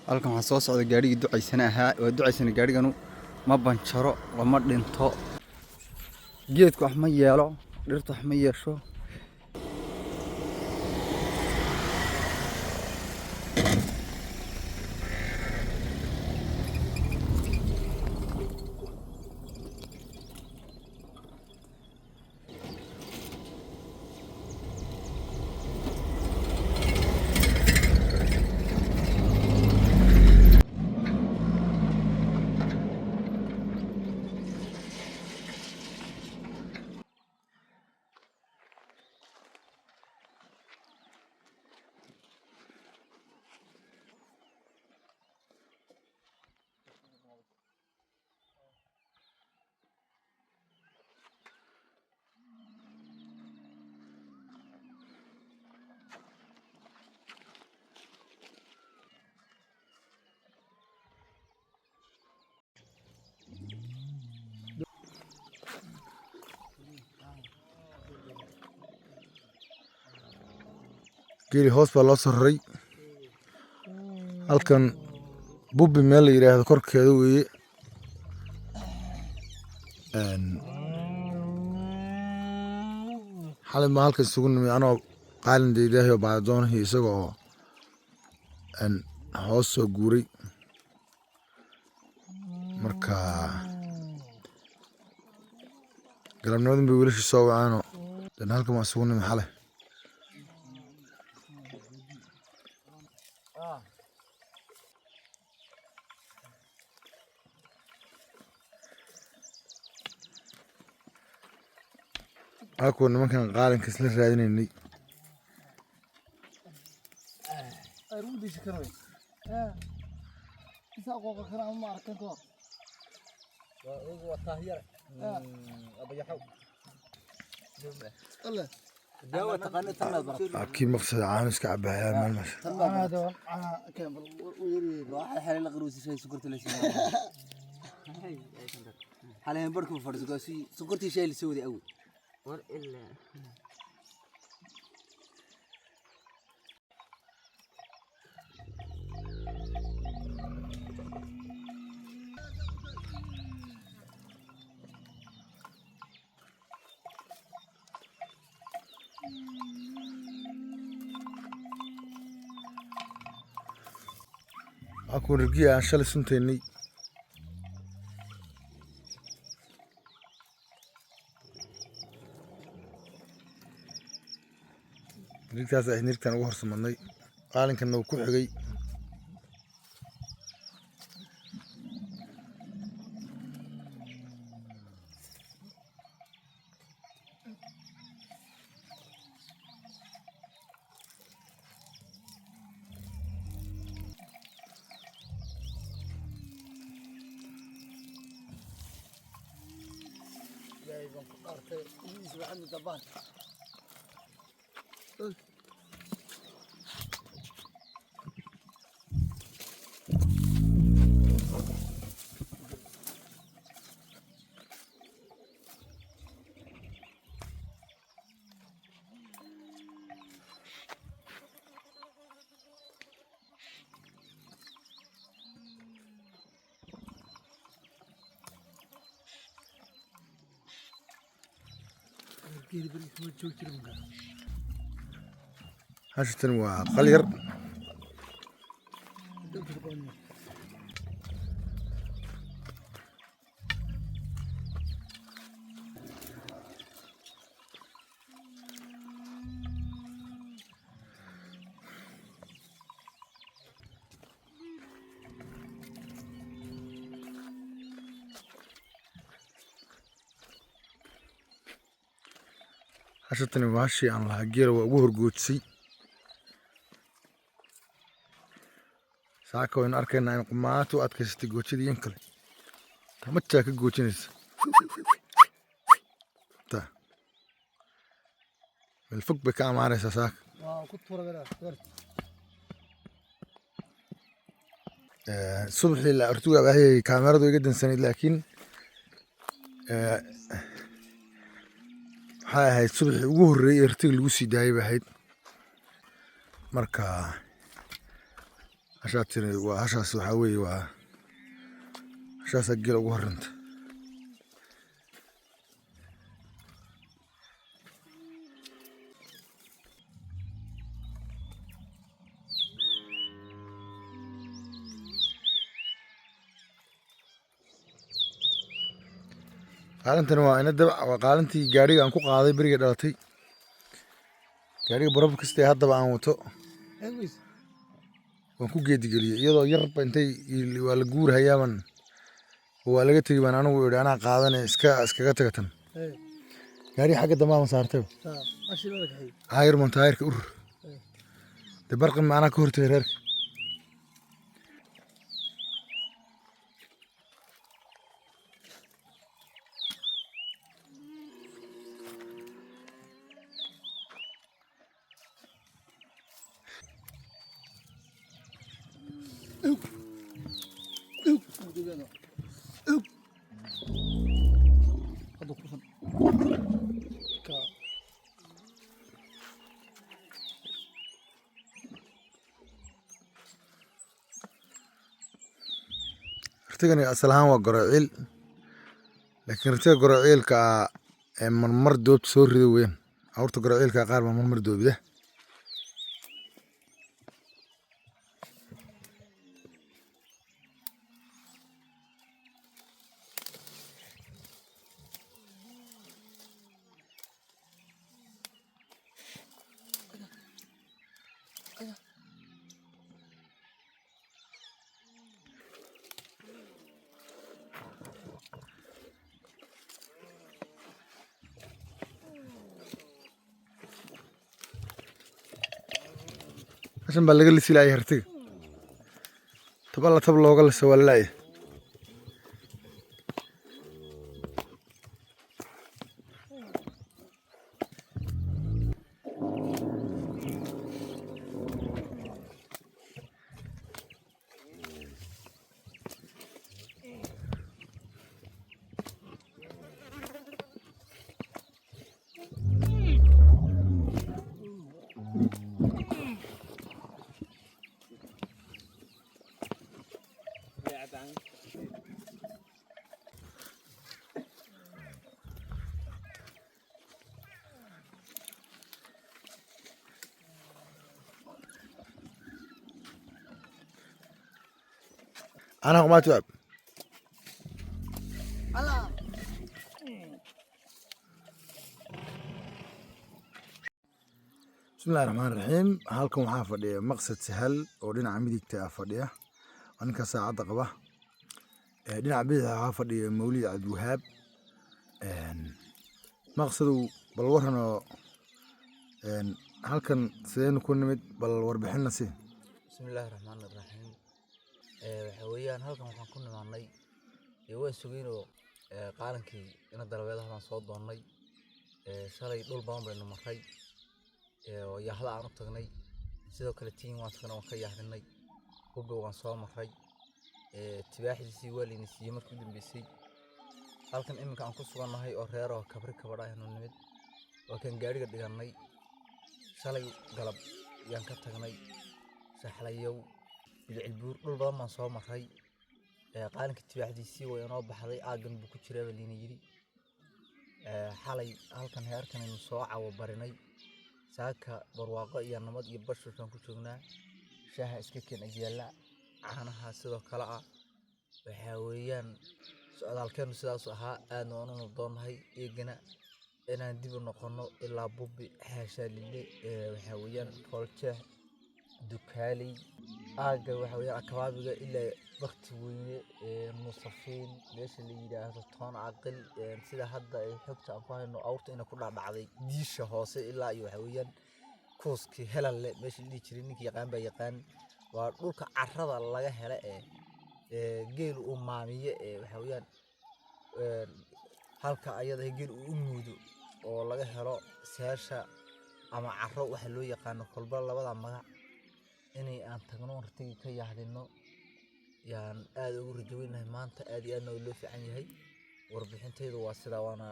halkan waxaa soo socda gaarigii ducaysana ahaa oo ducaysana gaariganu ma banjaro lama dhinto geedku wax ma yeelo dhirtu wax ma yeesho geeli hoos baa loo sararay halkan bubi meel la yiraahdo korkeeda weeye xalay ma halkan isugu nimid anoo qaalindaydaah oo baadoonahi isagoo hoos soo guuray marka galabnimadan bay wiilashii soo wacaanoo halkan waa isugu nimid xalay halkuwa nimankan qaalinka isla raadinaynay kii maqsad caano iska cabayaa meel meesha حاليا بركب فرز قاسي سكرتي شايل سودي قوي ور الا أكون رجيع شال سنتيني نركز نركز أنا وهرس مني قالن كنا وكل حاجة هاشتن وقلير هاشتن وهاشي عن الهجير وأبوه رجوتسي saaka waynu arkaynaa in qumaato aad kaysatay goojadii in kale tamajaa ka goojinaysa meel fog bay ka amaanaysaa saaka subaxii la artuga baahiyay kaamiradu iga dansanayd laakiin waxay ahayd subaxii ugu horreeyay artiga lagu sii daayay bay ahayd marka هشاتني وهشاس وحوي هشاس الجيل وهرنت قالنتنا وانا دبع وقالنتي جاري aan ku qaaday bariga dhalatay gaariga barab kasta hadda aan wato waan ku geedi galiyay iyadoo yar intay waa la guurayaan waa laga tagay baan anigu iri ana qaadanay iskaga tagatan gaari xagga dambe ma saartay hayr montaayirka ur de barqan macna ka hortay reer رتقني أصلها وقرعيل لكن رتقى قرعيل كا مرمر دوب سوري وين أورت قرعيل كا قارب مرمر دوب ده عشان بلغ لي سلاي هرتي تبلا تبلا وقال سوى لاي أنا ما تعب بسم الله الرحمن الرحيم هالكم حافظ مقصد سهل ودينا عميدي تافضيه أنا كساعة قبة دينا عبيد حافظ مولي عبد الوهاب مقصده بالورهنا هالكن سيدنا نكون نمد بالوربحنا سي بسم الله الرحمن الرحيم وحويان هالكن waxaan ku nimaanay way sugeeno qaalankii ina dalabeedahan soo doonay shalay dhul baan baynu maray oo yahla aan u tagnay sidoo kale tiin waan tagnay waan ka yahdinay hubba waan soo maray tibaaxdiisii waliinisi markii dambeysay halkan iminka aan ku suganahay oo reer oo kabri kabadhaayno nimid oo kan gaariga dhiganay shalay galab yaan ka tagnay saxlayow bilcilbuur dhul badan baan soo maray qaalinka tibaaxdiisii way inoo baxday aagan buu ku jiraa waliina yiri xalay halkan heerkan aynu soo cawo barinay saaka barwaaqo iyo nabad iyo bashirkan ku joognaa shaaha iska keen ajyaala caanaha sidoo kale ah waxa weeyaan socdaalkeenu sidaas ahaa aad noonu doonahay eegana inaan dib u noqono ilaa bubbi xaasha lille waxa weeyaan kolje dukaali aaga waxa weeyaan akabaabiga ilaa waqti weyne musafiin meesha la yiraahdo toon aqal sida hadda ay xogta aan ku hayno awrta inay ku dhacday diisha hoose ilaa iyo waxa weeyaan kuuski helal meesha la jiray ninkii yaqaan baa yaqaan waa dhulka carrada laga helo geel u maamiye waxa weeyaan halka ayada geel u muudo oo laga helo seesha ama carro waxa loo yaqaan kolba labada magac inay aan tagno hortagi ka yahdino yaan aad ugu rajaynahay maanta aad iyo aad loo fiican yahay warbixintaydu waa sida waana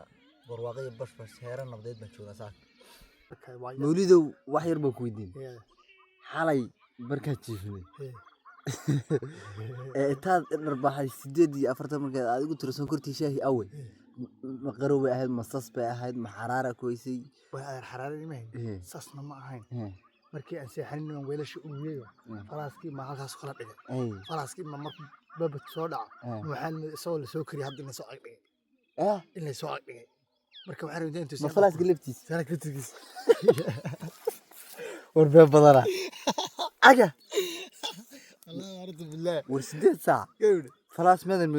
barwaaqo bashbash heeran nabdeed baan joognaa saak مولده وحير بكويدين حالي بركة تشوفني intaad dharbaaxay 8 markeed aad igu tiro sonkortii shaahi awey ma qarow bay ahayd ma sas bay ahayd ma xaraara koysay waa xaraaradi ma ahayn sasna ma ahayn markii aan seexanin aan weelasha u yeeyo falaaskii ma halkaas kala dhigay falaaskii ma markuu babad soo dhaca waxaan soo la soo kariyo hadda la soo agdhigay in la soo agdhigay marka waxaan rabaa intuu ma falaaska laftiis war baa badana aga Allah arda billah war 8 saac falaas madan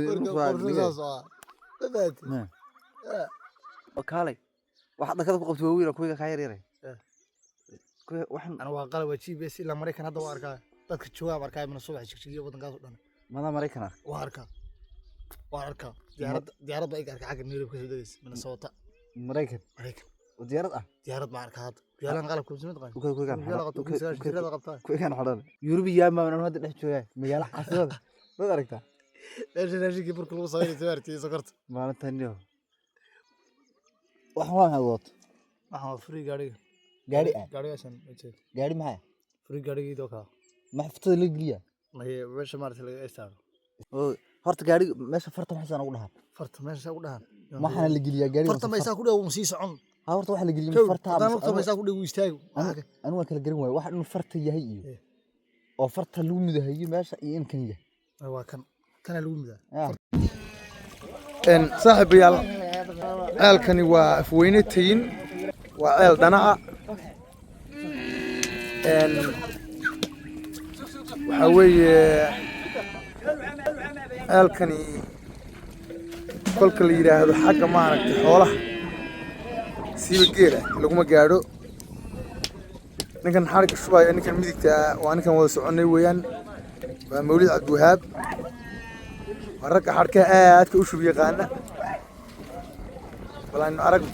وكالي واحد كذا قبت وويل كويga ka yaryare waxan ana waa qalab GPS ila Mareykan hadda waa arkaa dadka jooga markaa mana subax jigjigiyo wadankaas oo dhan mada Mareykan waa arkaa diyaarad ay arkaa xagga Nairobi ka soo dagaysa mana sawta Mareykan diyaarad ma arkaa diyaarad qalab ku simid qaan kuigan xadan Yurubiya ma aan hadda dhex joogaa magaalo xaafadada ma aragtaa raashigi burku lagu soo saartay sokorta maalintan waxaan hawood waxaan free gaariga gaarigaashan gaari maxay free gaarigiido ka maxftada la geliya meesha maarta laga istaago oo horta gaari meesha farta maxsan ugu dhahan farta meesha ugu dhahan maxana la geliya gaari farta ma isaa ku dhaw sii socon horta waxa la geliya farta ma isaa ku dhaw istaago anu waan kala garan waay waxa inuu farta yahay iyo oo farta lagu midahayo meesha iyo in kan yahay waa kan lagu midaa saaxiibayaal ceelkani waa afweynatayn waa ceel dhanaca waxa weeye ceelkani kolka la yiraahdo xagga maaragtay xoolaha siiba geela laguma gaadho ninkan xarigga shubaya ninkan midigta waa ninkan wada soconay weeyaan waa Mawlid Cabdiwahaab ragga xarka aadka u shub yaqaana walaan arag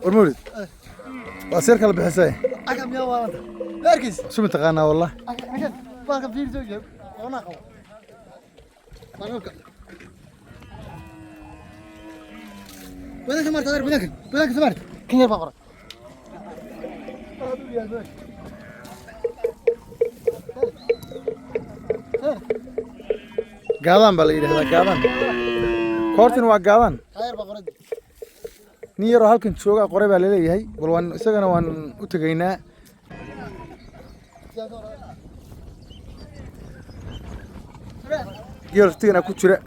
ورمولد وأصير كلا بحسين أكمل يا ولد أركز شو متقنا والله أكمل باقي في زوجة وأنا قو بانوكا بدك ما تغير بدك ثمرت كم يا بابا قاضان باليده هذا قاضان كورتين وقاضان خير بقرد نيرو halkan jooga qoray baa leeyahay bal waan isagana waan u tagaynaa geeltiina ku jira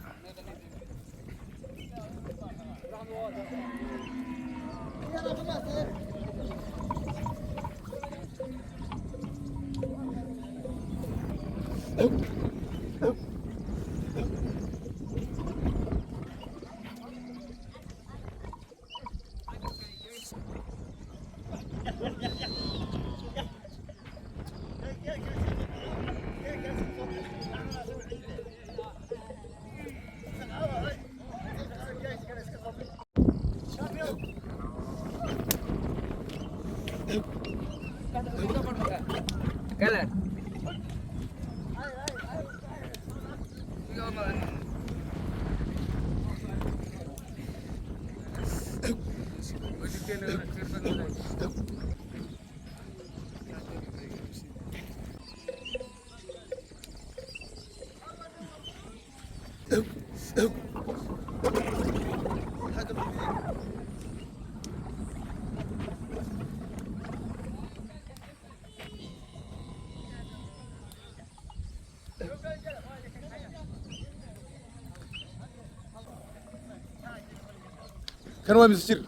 كان وين مسجل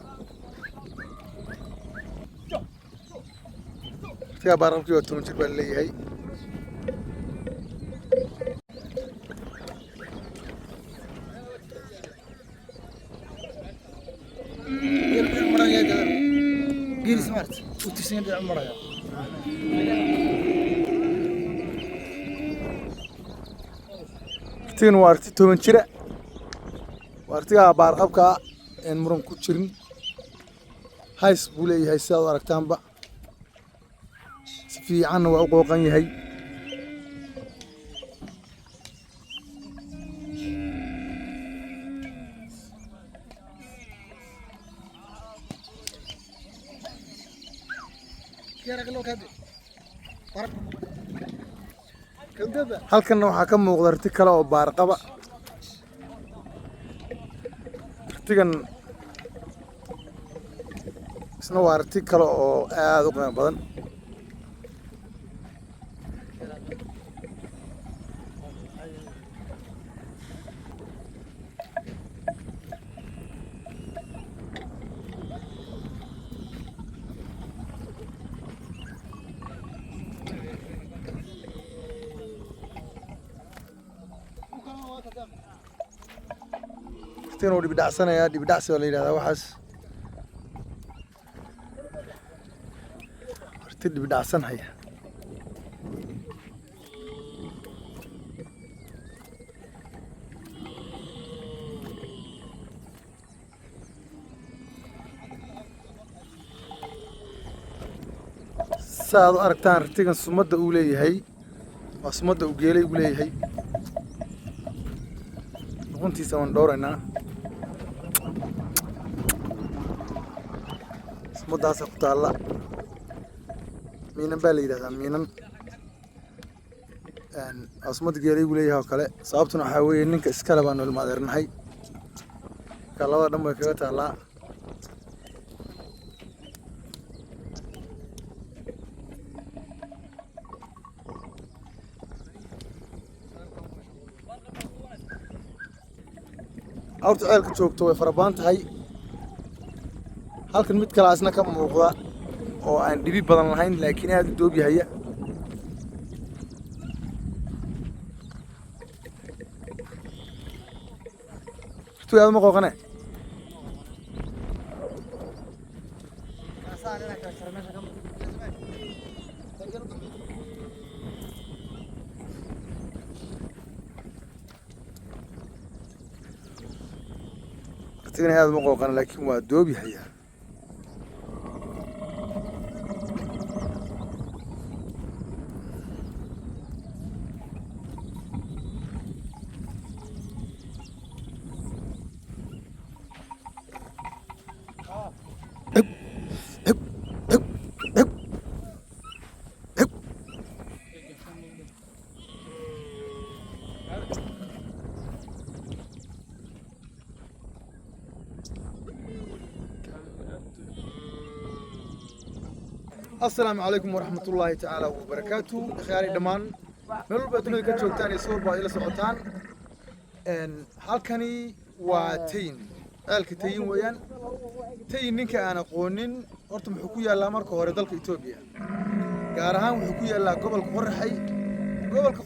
rtigaa baarqabkii waa 10 jir baa leeyahay جيل سمارت وتسين عمرها rtigan waa rti 10 jira waa rtigaa baarqabka een muran ku jirin hays buu leeyahay sidaad aragtaanba si fiicanna waa u qooqan yahay halkanna waxaa ka muuqda rti kale oo baarqaba rtigan isna waa rti kale oo aad u qiimo badan rtigan wuu dhibidhacsanayaa dhibidhacsi baa la yidhahdaa waxaas rti dhibidhacsan haya saaad u aragtaan rtigan sumadda uu leeyahay waa sumadda uu geelay uu leeyahay luquntiisa waan dhowraynaa sumaddaasa ku taalla miinan baa la yidhahdaa miinan waa sumadda geelay uu leeyahay oo kale sababtuna waxaa weeye ninka iskale baa nool maadeernahay marka labada dhan way kaga taallaa awrta ceelka joogto way fara badan tahay halkan mid kale asna ka muuqda oo aan dhibi badan lahayn laakiin aad u doobyahaya rtigu aad uma qooqane rtigana aad uma qooqane laakiin waa doobyahaya السلام عليكم ورحمة الله تعالى وبركاته خياري دمان ملول بأدنى كجوتان يسور بإلى سقطان إن هالكني وتين الكتين ويان تين نك أنا قونين أرتم حكوية لا مركو وردلك إثيوبيا قارهان حكوية لا قبل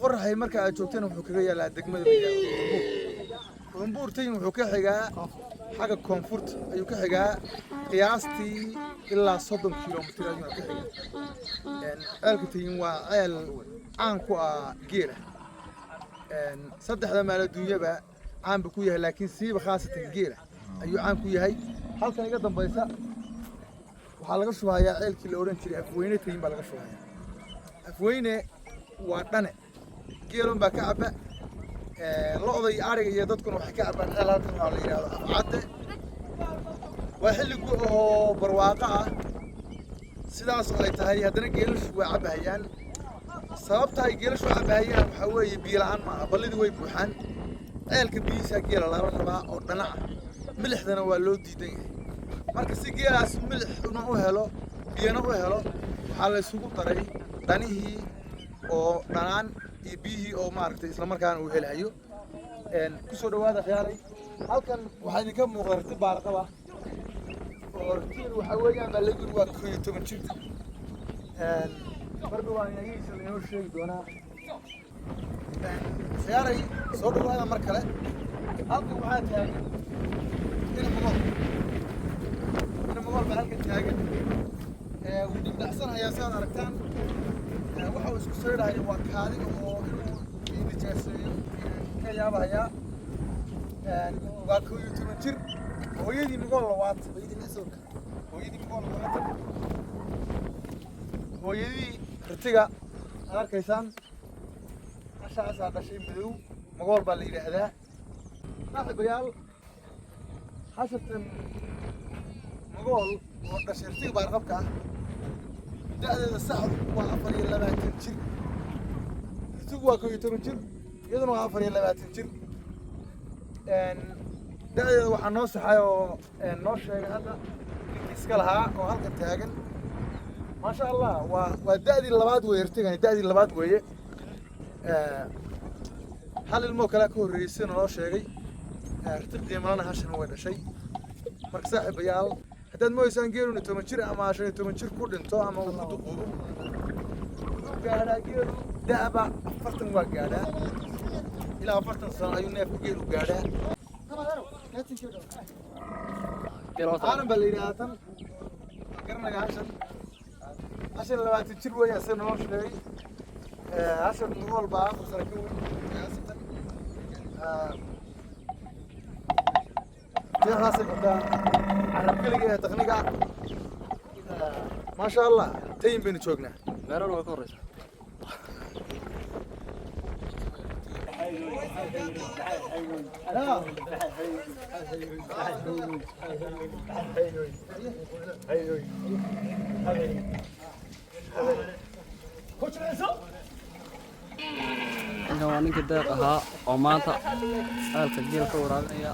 قرحي مركا جوتان وحكوية لا دقمة قنبور تين وحكوية حاجة كونفورت أيوك حاجة قياستي إلا 30 كيلومتر أيوك حاجة يعني الكتين وعيل عنكو جيرة يعني صدق هذا ما الدنيا بقى عن بكويه لكن سيب خاصة الجيرة أيوك عنكو هاي هل كان يقدم بيسا وحلقة شوية عيل كيلو أورنتري أفوينة تين بلغة شوية أفوينة وطنة جيرون بكعبة لقضي أرجع يدتكم وحكاء عن حالات المالية عادة وحل جوه برواقع سداس قلتها هي هذا جيلش وعبهيان صابتها جيلش وعبهيان حوي بيلعن مع بلد ويبوحان عيل كبيسة جيل الله ربنا أردنا ملح ذنا واللود دي مركز جيل اسم ملح نوعه له بينوعه له حال سوق طري دنيه أو دنان يبيه أو ماركتي إسلام مركان وهلهايو إن كسر هذا خياري هل كان واحد كم مغرت بارقبة ورتين وحويان بلقوا وكوي تمشيت إن marka waa ayagiisa laynoo sheegi doonaa siyaaray soo dhawaada mar kale halkan waxaa taagan ina mogool baa halkan taagan wuu dhibdhacsanayaa sidaad aragtaan waxa uu isku soo yidhaahaya waa kaadiga oo inuu nijaaseeyo ka yaabahayaa waa 11 jir hooyadii mogool lawaad hooyadii ritiga aad arkaysaan ashaasaa dhashay madow mogool baa la yidhaahdaa saaxiibayaal xasatan mogool oo dhashay ritiga baarqabka ah da'deeda saxdu waa 24 jir ritigu waa 11 jir iyaduna waa 24 jir da'deeda waxaa noo saxay oo noo sheegay hadda ninkii iska lahaa oo halkan taagan maasha allah waa da'dii labaad weeye ritigan da'dii labaad weeye hal ilmoo kale ka horreysayna noo sheegay riti qiimalana hashana way dhashay marka saaxiibayaal haddaad moodaysaan geelu 10 jir ama 15 jir ku dhinto ama uu ku duquubo wuxuu gaadhaa geelu da'ba 40 waa gaadhaa ilaa 40 sano ayuu neefka geelu gaadhaa aanan baa la yidhaahdaa tan garanaga hashan 20 jir weeye asagana noo sheegay hashan mogool baa 4 sano ka weyn qiyaasatan jeexaasay qabtaa carab keliga ee taqniga maasha allah tayin baynu joognaa meerana way ka horreysaa ninkan waa ninkii deeq ahaa oo maanta ceelka geel ka waraabinaya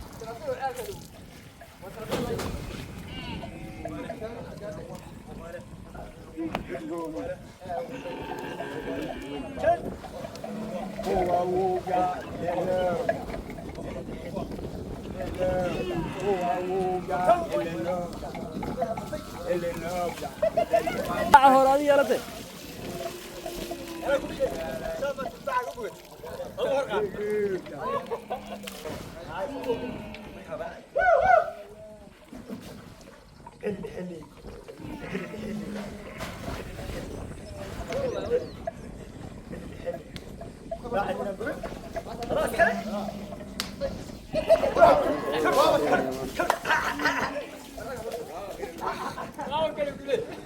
هورادي يالته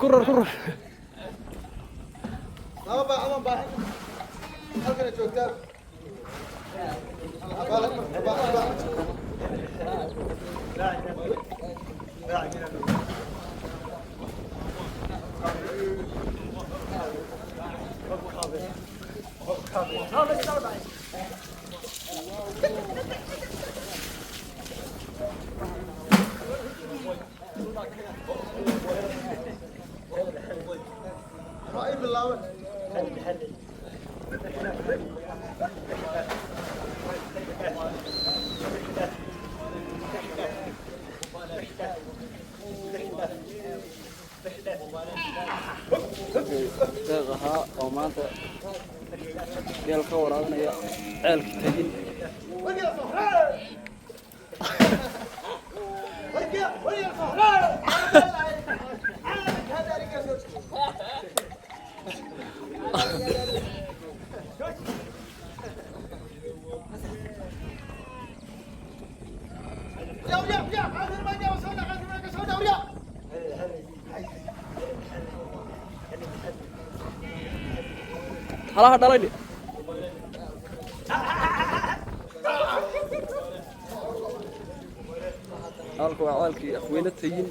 كرر أما باهي halkan joogtaan رأي بالله deeqahaa oo maanta geel ka waraabinaya ceelka tegin halaha dhalayni halka waa ceelkii afweyne tayin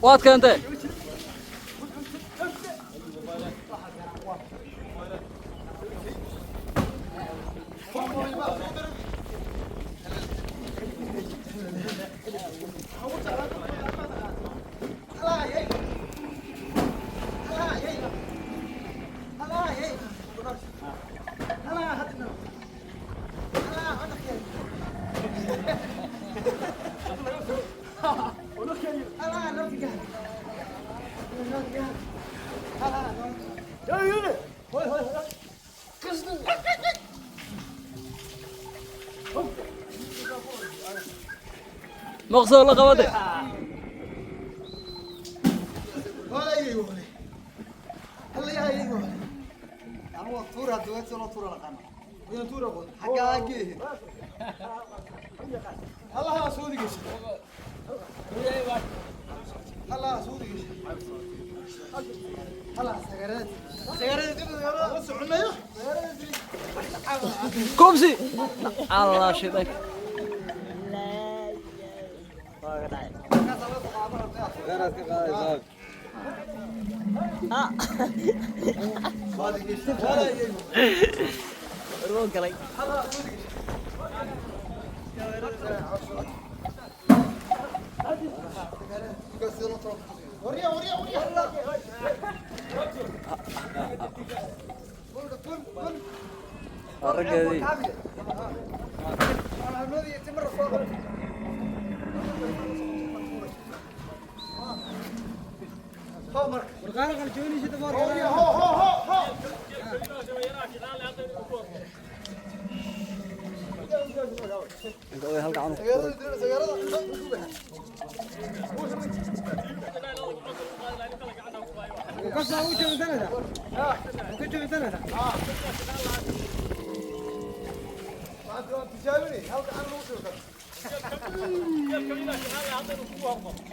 waad keentay مقصود ولا قبضي ولا يجي هلا يجي أنا طورة دوت ولا طورة لقنا وين طورة بود حاجة أجيه هلا سودي كيش هلا سودي كيش هلا سجارات سجارات بس عنا يا كوبسي الله شيطان وريا الرجال تجاوبني هل انا مو